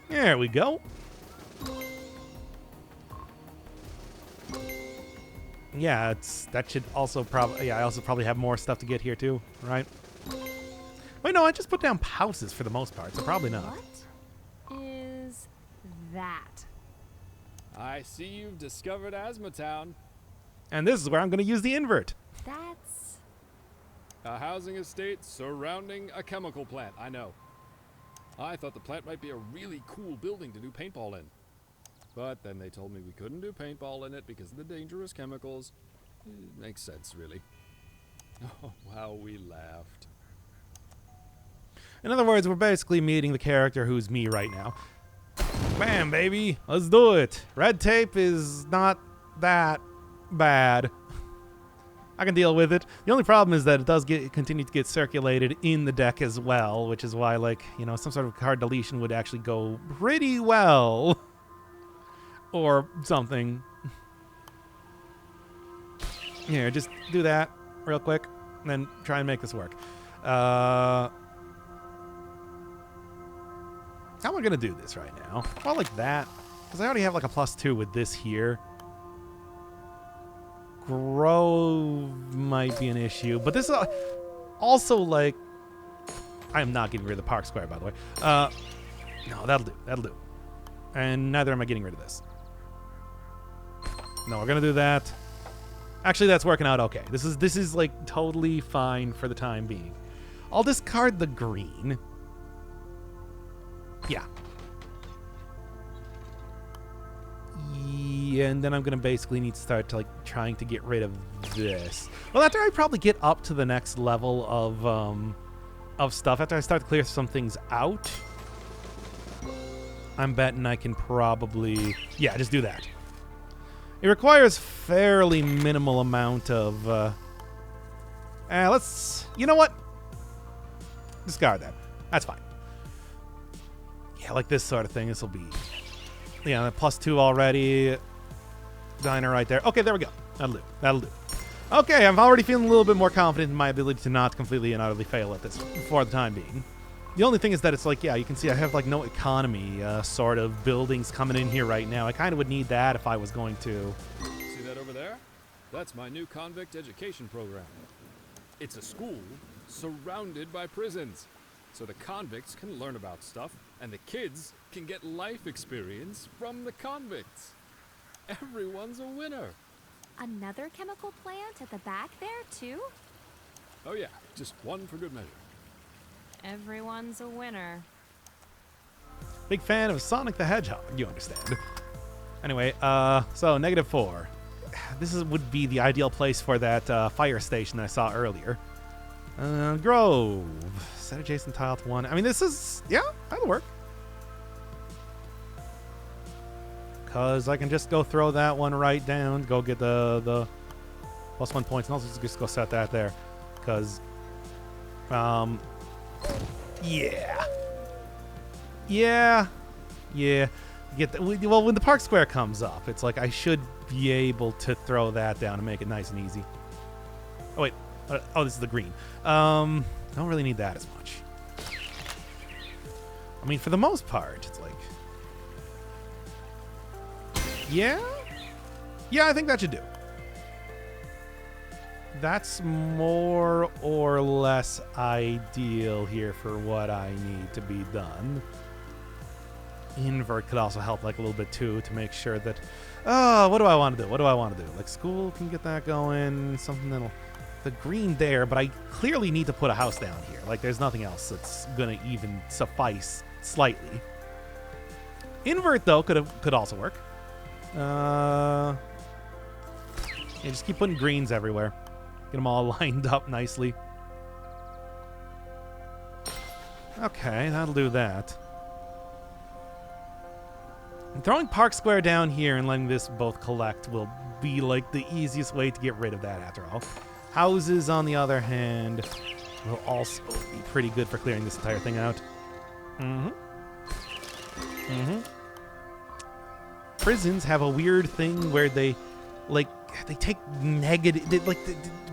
There we go. Yeah, that should also probably. Yeah, I also probably have more stuff to get here too, right? Wait, no, I just put down houses for the most part, so probably not. What is that? I see you've discovered Asthma Town. And this is where I'm going to use the invert. That's A housing estate surrounding a chemical plant. I know. I thought the plant might be a really cool building to do paintball in. But then they told me we couldn't do paintball in it because of the dangerous chemicals. Makes sense, really. Oh, how we laughed. In other words, we're basically meeting the character who's me right now. Bam, baby. Let's do it. Red tape is not that bad. I can deal with it. The only problem is that it does continue to get circulated in the deck as well, which is why, like, you know, some sort of card deletion would actually go pretty well. Or something. Here, just do that real quick, and then try and make this work. How am I going to do this right now? Well, like that. Because I already have like a +2 with this here. Grove might be an issue. But this is also like... I am not getting rid of the Park Square, by the way. No, that'll do. That'll do. And neither am I getting rid of this. No, we're going to do that. Actually, that's working out okay. This is like totally fine for the time being. I'll discard the green. Yeah. Yeah, and then I'm gonna basically need to start to like trying to get rid of this. Well, after I probably get up to the next level of stuff, after I start to clear some things out, I'm betting I can probably, yeah, just do that. It requires fairly minimal amount of let's, you know what? Discard that. That's fine. Yeah, like this sort of thing. This will be, yeah, +2 already. Diner right there. Okay, there we go. That'll do. That'll do. Okay, I'm already feeling a little bit more confident in my ability to not completely and utterly fail at this for the time being. The only thing is that it's like, yeah, you can see I have like no economy sort of buildings coming in here right now. I kind of would need that if I was going to. See that over there? That's my new convict education program. It's a school surrounded by prisons. So the convicts can learn about stuff, and the kids can get life experience from the convicts. Everyone's a winner. Another chemical plant at the back there, too? Oh yeah, just one for good measure. Everyone's a winner. Big fan of Sonic the Hedgehog, you understand. Anyway, so -4. This would be the ideal place for that fire station I saw earlier. Grove. Set adjacent tile to 1. I mean, this is, yeah, that'll work. Because I can just go throw that one right down, go get the +1 points, and also just go set that there. Because, yeah. Yeah. Yeah. Get the, well, when the Park Square comes up, it's like I should be able to throw that down and make it nice and easy. Oh, wait. Oh, this is the green. Don't really need that as much. I mean, for the most part, it's like... Yeah? Yeah, I think that should do. That's more or less ideal here for what I need to be done. Invert could also help like a little bit too to make sure that... Oh, what do I want to do? What do I want to do? Like school can get that going. Something that'll... The green there, but I clearly need to put a house down here. Like there's nothing else that's going to even suffice slightly. Invert though could also work. Yeah, just keep putting greens everywhere. Get them all lined up nicely. Okay, that'll do that. And throwing Park Square down here and letting this both collect will be like the easiest way to get rid of that after all. Houses, on the other hand, will also be pretty good for clearing this entire thing out. Prisons have a weird thing where they take negative, the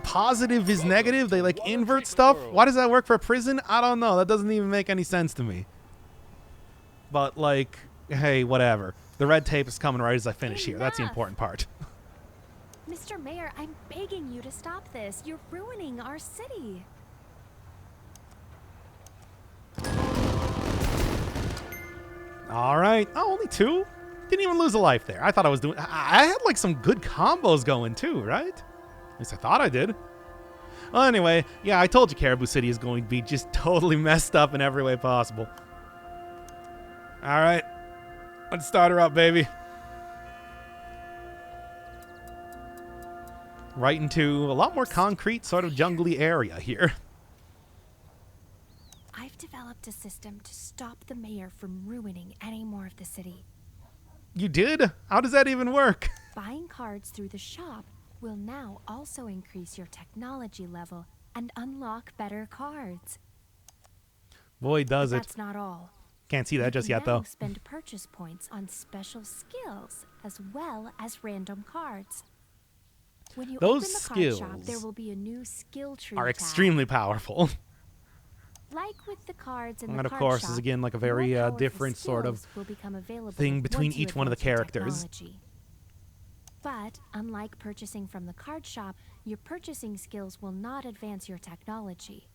positive is negative. They like invert stuff. Why does that work for a prison? I don't know. That doesn't even make any sense to me. But like, hey, whatever. The red tape is coming right as I finish here. That's the important part. Mr. Mayor, I'm begging you to stop this. You're ruining our city. All right. Oh, only 2? Didn't even lose a life there. I thought I was doing... I had like some good combos going too, right? At least I thought I did. Well, anyway, yeah, I told you Caribou City is going to be just totally messed up in every way possible. All right. Let's start her up, baby. Right into a lot more concrete, sort of jungly area here. I've developed a system to stop the mayor from ruining any more of the city. You did? How does that even work? Buying cards through the shop will now also increase your technology level and unlock better cards. Boy, does But it. that's not all. Can't see that You just can yet, though. now spend purchase points on special skills as well as random cards. When you Those open the card shop, skills there will be a new skill tree Are tab. extremely powerful. Like with the cards in And the of card course shop, is again like a more very powerful different sort of skills will become available thing between once you each one of the advance your characters. technology. But unlike purchasing from the card shop, your purchasing skills will not advance your technology.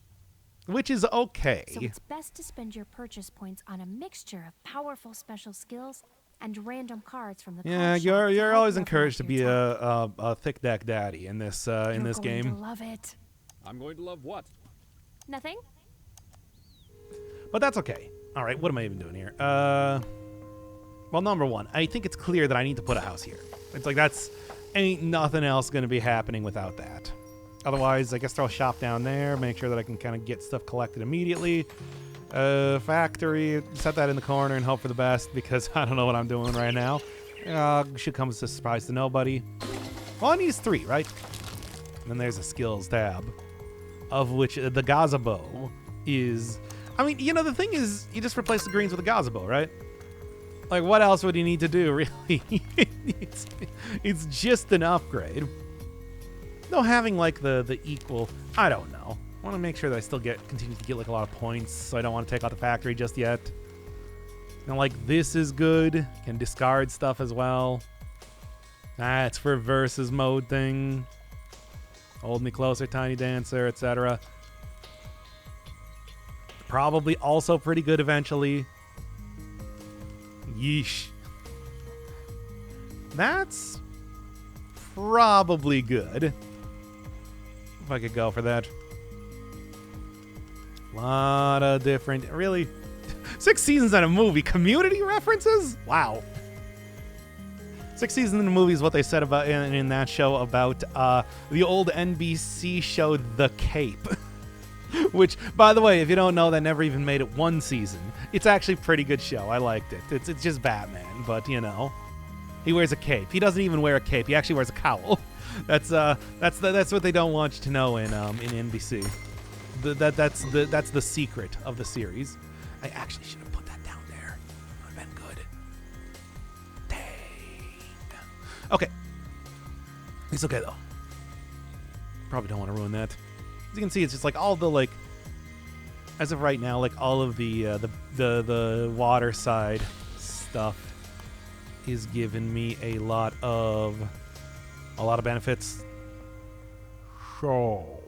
Which is okay. So it's best to spend your purchase points on a mixture of powerful special skills and random cards from the Yeah, card shop to you're help always level encouraged to up be your tech. a thick deck daddy in this You're going game. to love it. I'm going to love what? Nothing? But that's okay. All right, what am I even doing here? Well, number one, I think it's clear that I need to put a house here. It's like ain't nothing else going to be happening without that. Otherwise, I guess throw a shop down there, make sure that I can kind of get stuff collected immediately. Factory, set that in the corner and hope for the best because I don't know what I'm doing right now. Should come as a surprise to nobody. All I need is 3, right? And then there's a skills tab, of which the gazebo is... I mean, you know, the thing is, you just replace the greens with a gazebo, right? Like, what else would you need to do, really? it's just an upgrade. Though having, like, the equal... I don't know. I want to make sure that I still continue to get, like, a lot of points, so I don't want to take out the factory just yet. Now, like, this is good. Can discard stuff as well. That's for versus mode thing. Hold me closer, Tiny Dancer, etc. Probably also pretty good eventually. Yeesh. That's probably good. If I could go for that. Lot of different... Really? 6 seasons in a movie. Community references? Wow. 6 seasons in a movie is what they said about in that show about the old NBC show The Cape. Which, by the way, if you don't know, that never even made it 1 season. It's actually a pretty good show. I liked it. It's just Batman, but, you know. He wears a cape. He doesn't even wear a cape. He actually wears a cowl. That's what they don't want you to know in NBC. That's the secret of the series. I actually should have put that down there. Would have been good. Dang. Okay. It's okay though. Probably don't want to ruin that. As you can see, it's just like all the like. As of right now, like all of the water side stuff is giving me a lot of benefits. So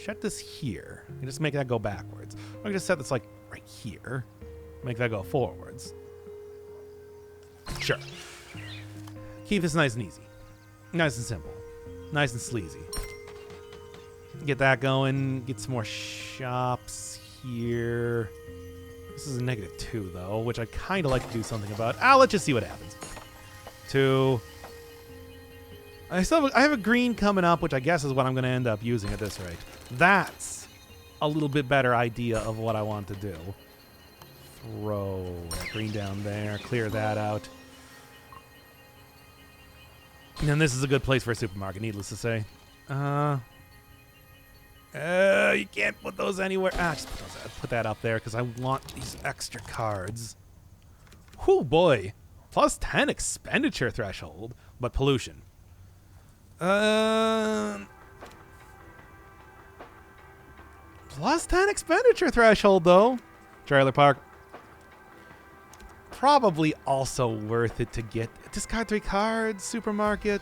set this here and just make that go backwards. I'm gonna just set this like right here. Make that go forwards. Sure. Keep this nice and easy. Nice and simple. Nice and sleazy. Get that going. Get some more shops here. This is a -2 though, which I kind of like to do something about. Let's just see what happens. 2. I have a green coming up, which I guess is what I'm going to end up using at this rate. That's a little bit better idea of what I want to do. Throw that green down there. Clear that out. And this is a good place for a supermarket, needless to say. You can't put those anywhere. Just put that up there because I want these extra cards. Whoo, boy. Plus 10 expenditure threshold, but pollution. Plus 10 expenditure threshold, though. Trailer park. Probably also worth it to get. Discard 3 cards. Supermarket.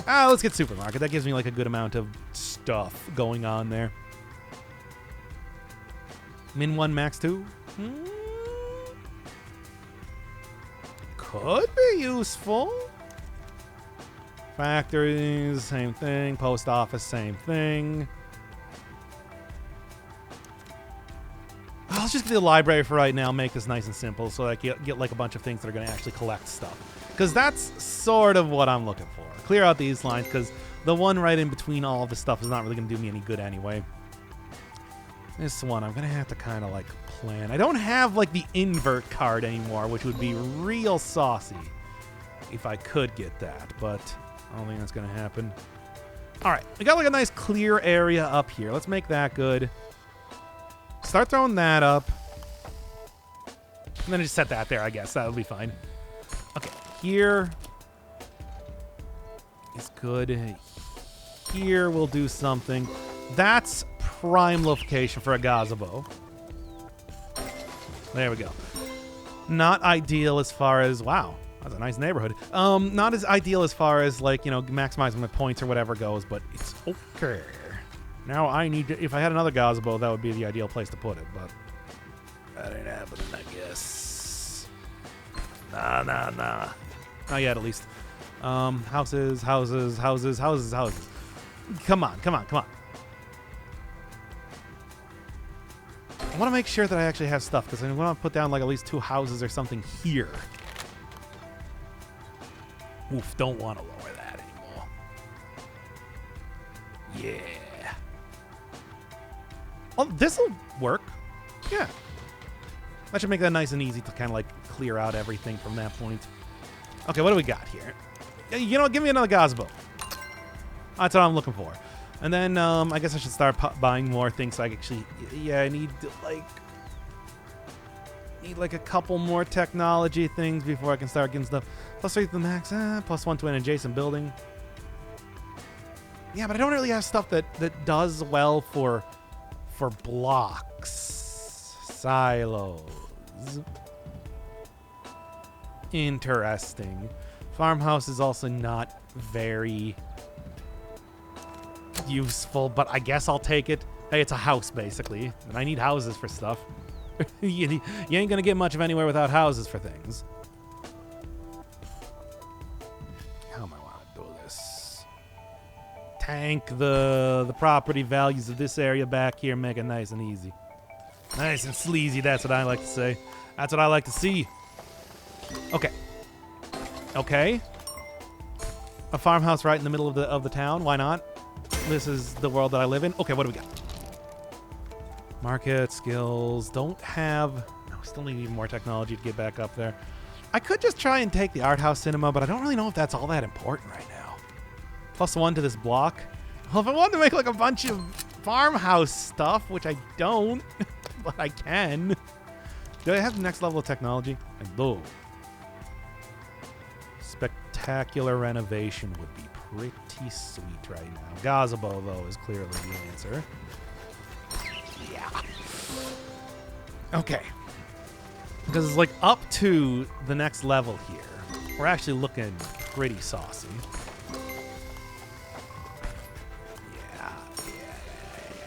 Let's get supermarket. That gives me like a good amount of stuff going on there. Min 1, max 2. Could be useful. Factories, same thing. Post office, same thing. Let's just get the library for right now, make this nice and simple so I can get like a bunch of things that are going to actually collect stuff. Because that's sort of what I'm looking for. Clear out these lines because the one right in between all of this stuff is not really going to do me any good anyway. This one, I'm going to have to kind of like plan. I don't have like the invert card anymore, which would be real saucy if I could get that, but I don't think that's going to happen. All right, we got like a nice clear area up here. Let's make that good. Start throwing that up. And then just set that there, I guess. That'll be fine. Okay, here is good. Here we'll do something. That's prime location for a gazebo. There we go. Not ideal as far as, wow, that's a nice neighborhood. Not as ideal as far as like, you know, maximizing my points or whatever goes, but it's okay. Now I need to, if I had another gazebo, that would be the ideal place to put it, but that ain't happening, I guess. Nah. Not yet, at least. Houses. Come on. I want to make sure that I actually have stuff, because I want to put down like at least 2 houses or something here. Oof, don't want to lower that anymore. Yeah. Oh, this'll work. Yeah. That should make that nice and easy to kind of like clear out everything from that point. Okay, what do we got here? You know what? Give me another gazebo. That's what I'm looking for. And then I guess I should start buying more things so I can actually... Yeah, I need like a couple more technology things before I can start getting stuff. Plus 3 to the max. Plus 1 to an adjacent building. Yeah, but I don't really have stuff that does well for blocks. Silos. Interesting. Farmhouse is also not very useful, but I guess I'll take it. Hey, it's a house, basically. And I need houses for stuff. You ain't gonna get much of anywhere without houses for things. How am I want to do this? Tank the property values of this area back here, make it nice and easy. Nice and sleazy, that's what I like to say. That's what I like to see. Okay. A farmhouse right in the middle of the town, why not? This is the world that I live in. Okay, what do we got? Market, skills, don't have... No, still need even more technology to get back up there. I could just try and take the art house cinema, but I don't really know if that's all that important right now. Plus 1 to this block. Well, if I wanted to make like a bunch of farmhouse stuff, which I don't, but I can. Do I have the next level of technology? I do. Spectacular renovation would be pretty sweet right now. Gazebo, though, is clearly the answer. Yeah. Okay. Because it's like up to the next level here. We're actually looking pretty saucy.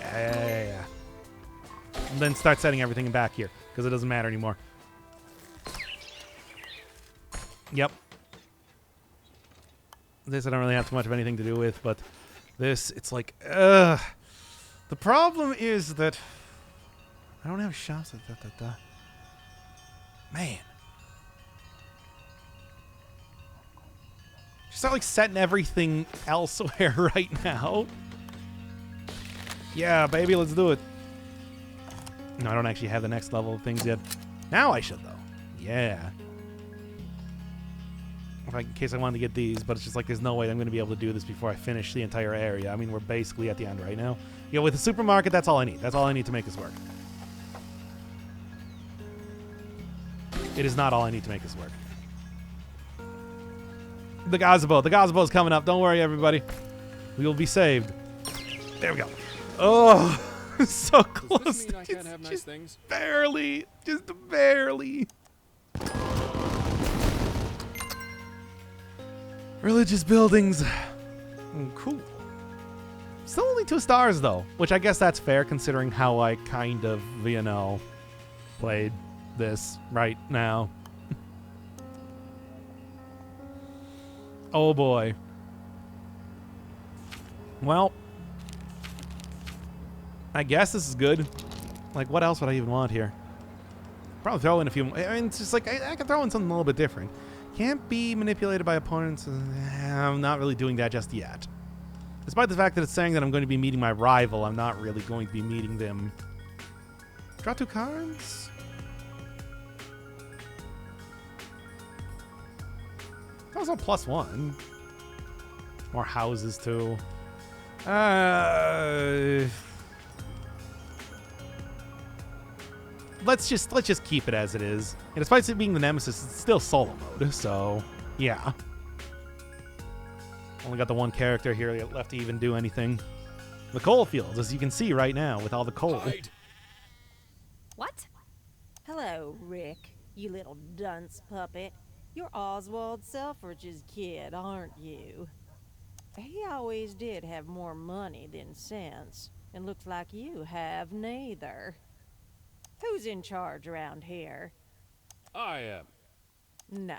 Yeah. And then start setting everything back here, because it doesn't matter anymore. Yep. This I don't really have too much of anything to do with, but this, it's like, the problem is that I don't have shops. Man. Just start like setting everything elsewhere right now. Yeah, baby, let's do it. No, I don't actually have the next level of things yet. Now I should, though. Yeah. In case I wanted to get these, but it's just like there's no way I'm going to be able to do this before I finish the entire area. I mean, we're basically at the end right now. Yeah, with the supermarket, that's all I need. That's all I need to make this work. It is not all I need to make this work. The gazebo is coming up. Don't worry, everybody. We will be saved. There we go. Oh, so close. Does this mean I can't have nice things? Barely. Just barely. Religious buildings. Cool. Still only 2 stars, though, which I guess that's fair considering how I kind of, you know, played this right now. Oh, boy. Well, I guess this is good. Like, what else would I even want here? Probably throw in a few. I mean, it's just like I can throw in something a little bit different. Can't be manipulated by opponents. I'm not really doing that just yet. Despite the fact that it's saying that I'm going to be meeting my rival, I'm not really going to be meeting them. Draw 2 cards? That was all +1. More houses, too. Let's just keep it as it is. And despite it being the Nemesis, it's still solo mode, so yeah. Only got the one character here left to even do anything. The coal fields, as you can see right now, with all the coal. Hide. What? Hello, Rick, you little dunce puppet. You're Oswald Selfridge's kid, aren't you? He always did have more money than sense, and looks like you have neither. Who's in charge around here? I am. No,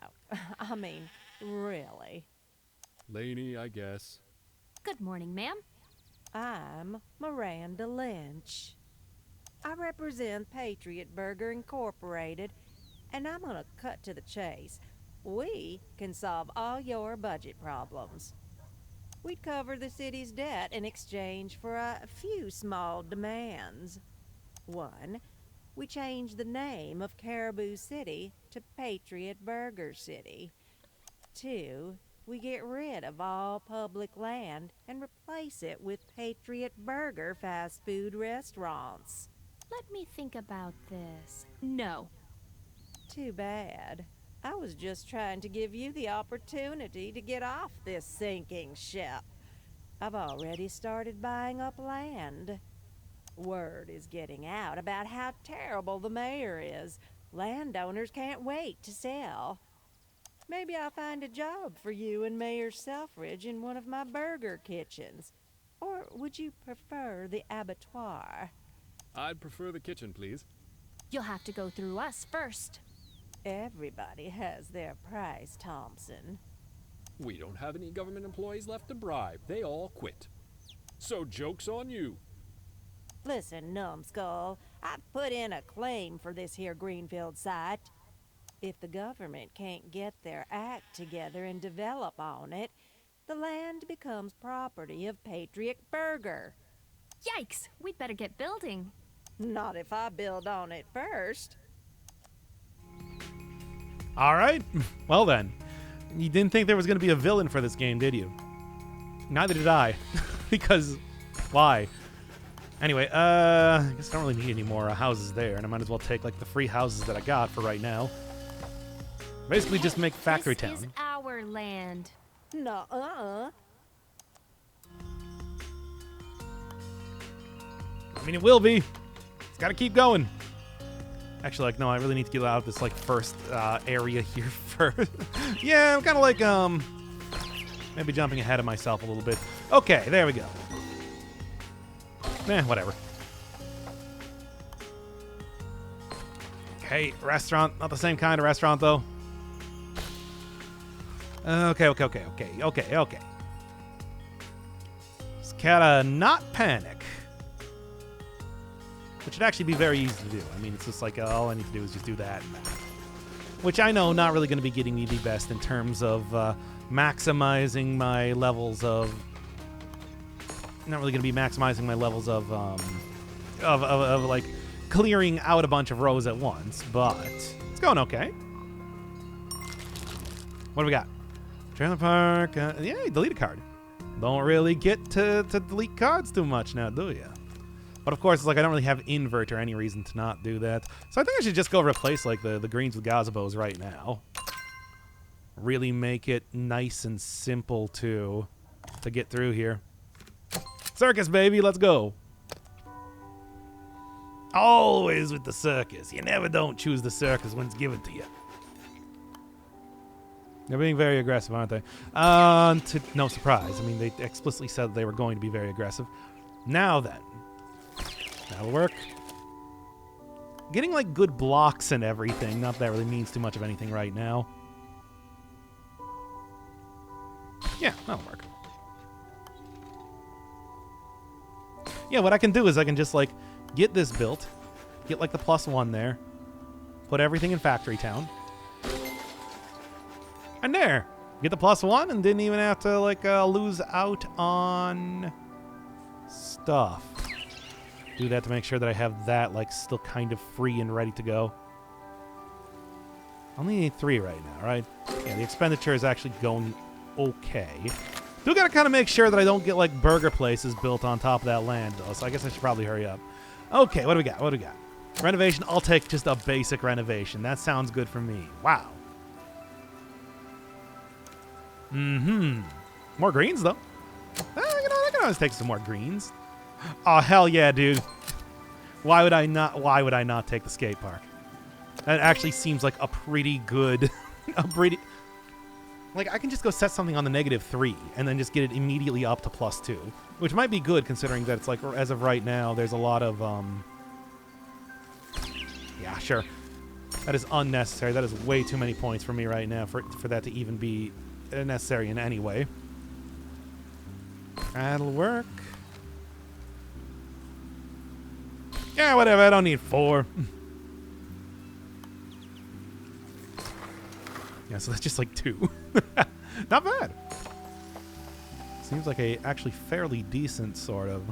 I mean, really. Laney, I guess. Good morning, ma'am. I'm Miranda Lynch. I represent Patriot Burger Incorporated, and I'm gonna cut to the chase. We can solve all your budget problems. We'd cover the city's debt in exchange for a few small demands. 1, we change the name of Caribou City to Patriot Burger City. 2, we get rid of all public land and replace it with Patriot Burger fast food restaurants. Let me think about this. No. Too bad. I was just trying to give you the opportunity to get off this sinking ship. I've already started buying up land. Word is getting out about how terrible the mayor is. Landowners can't wait to sell. Maybe I'll find a job for you and Mayor Selfridge in one of my burger kitchens. Or would you prefer the abattoir? I'd prefer the kitchen, please. You'll have to go through us first. Everybody has their price, Thompson. We don't have any government employees left to bribe. They all quit. So joke's on you. Listen, numbskull, I've put in a claim for this here Greenfield site. If the government can't get their act together and develop on it, the land becomes property of Patriot Burger. Yikes! We'd better get building. Not if I build on it first. All right. Well then, you didn't think there was going to be a villain for this game, did you? Neither did I. Because why? Anyway, I guess I don't really need any more houses there, and I might as well take like the free houses that I got for right now. Basically, just make Factory Town. This is our land. Nuh-uh. I mean, it will be. It's got to keep going. Actually, like, no, I really need to get out of this, like, first area here first. Yeah, I'm kind of like, maybe jumping ahead of myself a little bit. Okay, there we go. Whatever. Okay, restaurant. Not the same kind of restaurant, though. Okay. Just gotta not panic. Which would actually be very easy to do. I mean, it's just like all I need to do is just do that and that. Which I know not really going to be getting me the best in terms of maximizing my levels of... Not really going to be maximizing my levels of like clearing out a bunch of rows at once, but it's going okay. What do we got? Trailer park. Yeah, delete a card. Don't really get to delete cards too much now, do you? But of course, it's like I don't really have invert or any reason to not do that. So I think I should just go replace like the greens with gazebos right now. Really make it nice and simple to get through here. Circus, baby, let's go. Always with the circus. You never don't choose the circus when it's given to you. They're being very aggressive, aren't they? No surprise. I mean, they explicitly said they were going to be very aggressive. Now then. That'll work. Getting, like, good blocks and everything. Not that really means too much of anything right now. Yeah, that'll work. Yeah, what I can do is I can just, like, get this built, get, like, the +1 there, put everything in Factory Town, and there, get the +1 and didn't even have to, like, lose out on stuff. Do that to make sure that I have that, like, still kind of free and ready to go. Only need 3 right now, right? Yeah, the expenditure is actually going okay. Do gotta kind of make sure that I don't get, like, burger places built on top of that land, though, so I guess I should probably hurry up. Okay, what do we got? What do we got? Renovation, I'll take just a basic renovation. That sounds good for me. Wow. More greens, though. You know, I can always take some more greens. Oh, hell yeah, dude. Why would I not take the skate park? That actually seems like a pretty good... Like, I can just go set something on the -3 and then just get it immediately up to +2. Which might be good, considering that it's like, as of right now, there's a lot of, Yeah, sure. That is unnecessary. That is way too many points for me right now for that to even be necessary in any way. That'll work. Yeah, whatever. I don't need 4. Yeah, so that's just like 2. Not bad. Seems like a actually fairly decent sort of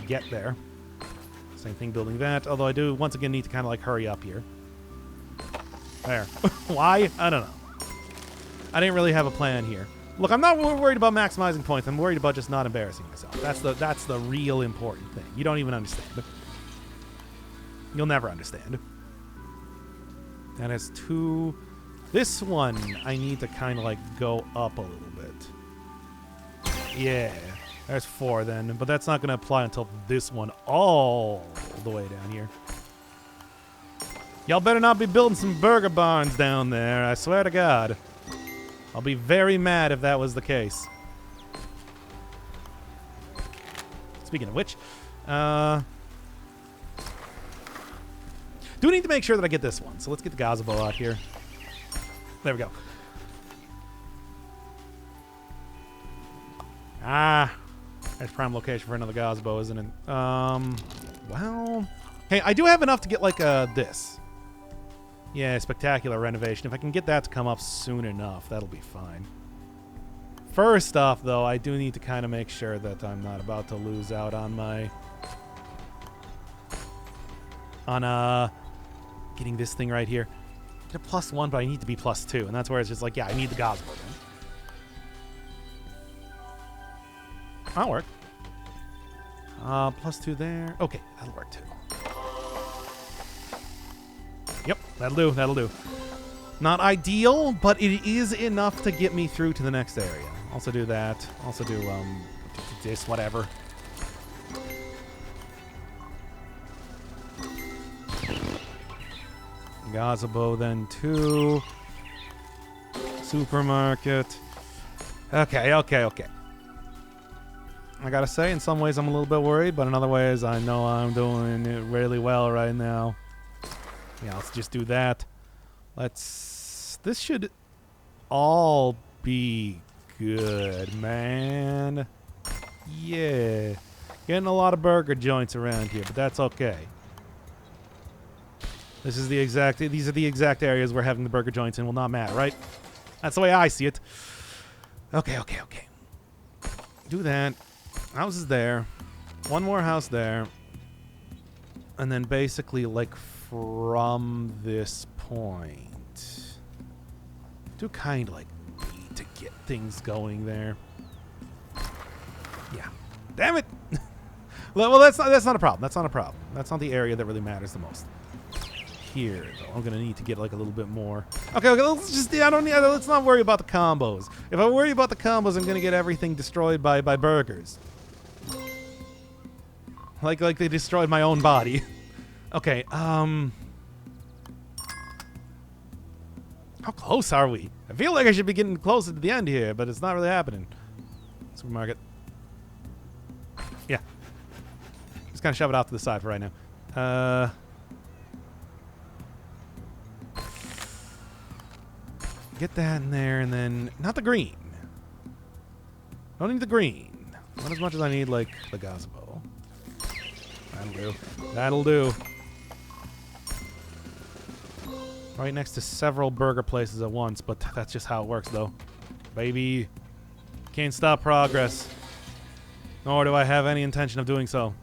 get there. Same thing building that, although I do once again need to kind of like hurry up here. There. Why? I don't know. I didn't really have a plan here. Look, I'm not worried about maximizing points. I'm worried about just not embarrassing myself. That's the real important thing. You don't even understand. You'll never understand. That has 2. This one, I need to kind of like go up a little bit. Yeah. There's 4 then, but that's not going to apply until this one all the way down here. Y'all better not be building some burger barns down there, I swear to God. I'll be very mad if that was the case. Speaking of which, do need to make sure that I get this one. So let's get the gazebo out here. There we go. Ah, that's prime location for another gazebo, isn't it? Well, hey, I do have enough to get like this. Yeah, spectacular renovation. If I can get that to come up soon enough, that'll be fine. First off, though, I do need to kind of make sure that I'm not about to lose out on my... getting this thing right here. Get a +1, but I need to be +2, and that's where it's just like, yeah, I need the gazebo. That'll work. +2 there. Okay, that'll work too. Yep, that'll do, that'll do. Not ideal, but it is enough to get me through to the next area. Also do that. Also do, this, whatever. Gazebo then too. Supermarket. Okay. I gotta say, in some ways I'm a little bit worried, but in other ways I know I'm doing it really well right now. Yeah, let's just do that. This should all be good, man. Yeah. Getting a lot of burger joints around here, but that's okay. These are the exact areas where having the burger joints in will not matter, right? That's the way I see it. Okay. Do that. House is there. One more house there. And then basically, like, from this point, do kind of, like, need to get things going there. Yeah. Damn it! Well, that's not a problem. That's not a problem. That's not the area that really matters the most. Here, though, I'm gonna need to get like a little bit more. Okay, let's just. Let's not worry about the combos. If I worry about the combos, I'm gonna get everything destroyed by burgers. Like they destroyed my own body. Okay. How close are we? I feel like I should be getting closer to the end here, but it's not really happening. Supermarket. Yeah. Just kind of shove it off to the side for right now. Get that in there, and then... Not the green. Don't need the green. Not as much as I need, like, the gazebo. That'll do. That'll do. Right next to several burger places at once, but that's just how it works, though. Baby. Can't stop progress. Nor do I have any intention of doing so.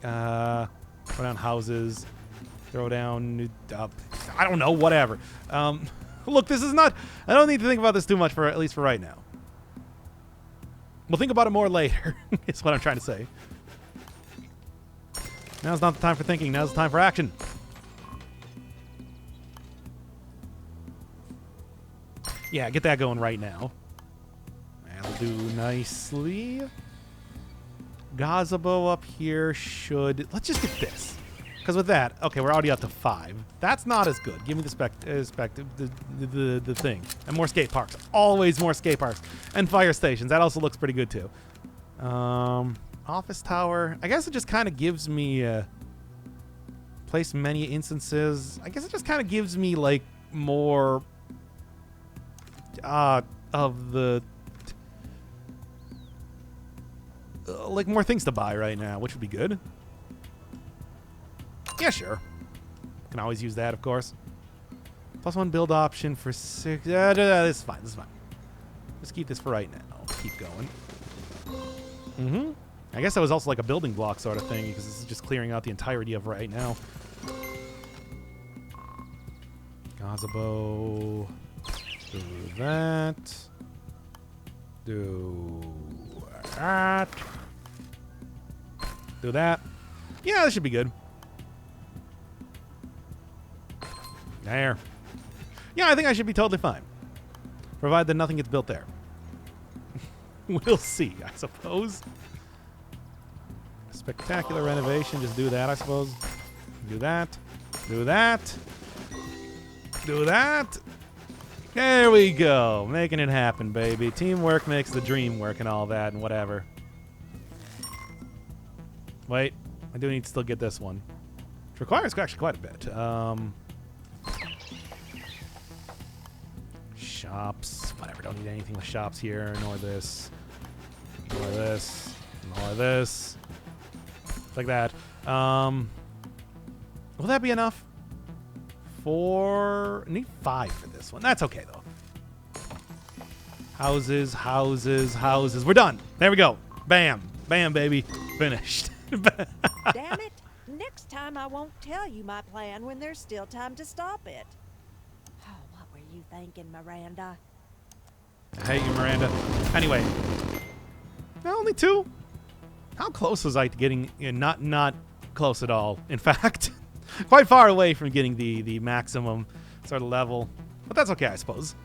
Throw down houses. Throw down... I don't know, whatever. Look, this is not... I don't need to think about this too much, at least for right now. We'll think about it more later, is what I'm trying to say. Now's not the time for thinking. Now's the time for action. Yeah, get that going right now. That'll do nicely. Gazebo up here should... Let's just get this. Because with that... Okay, we're already up to 5. That's not as good. Give me the thing. And more skate parks. Always more skate parks. And fire stations. That also looks pretty good, too. Office tower. I guess it just kind of gives me... place many instances. I guess it just kind of gives me, like, more... of the... like, more things to buy right now, which would be good. Yeah, sure. Can always use that, of course. +1 build option for 6... this is fine, this is fine. Just keep this for right now. Keep going. I guess that was also like a building block sort of thing, because this is just clearing out the entirety of right now. Gazebo... Do that. Do that. Do that. Yeah, that should be good. There. Yeah, I think I should be totally fine. Provided that nothing gets built there. We'll see, I suppose. Spectacular renovation. Just do that, I suppose. Do that. Do that. Do that. There we go. Making it happen, baby. Teamwork makes the dream work and all that and whatever. Wait. I do need to still get this one. Which requires actually quite a bit. Shops. Whatever. Don't need anything with shops here. Nor this. Nor this. Nor this. Like that. Will that be enough? I need 5 for this one. That's okay, though. Houses, houses, houses. We're done. There we go. Bam. Bam, baby. Finished. Damn it. Next time I won't tell you my plan when there's still time to stop it. Oh, what were you thinking, Miranda? I hate you, Miranda. Anyway. Only 2? How close was I to getting... not close at all, in fact. Quite far away from getting the maximum sort of level. But that's okay, I suppose.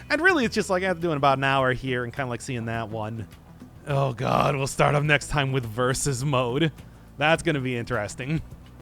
And really, it's just like I have to do in about an hour here and kind of like seeing that one. Oh, God. We'll start up next time with versus mode. That's going to be interesting.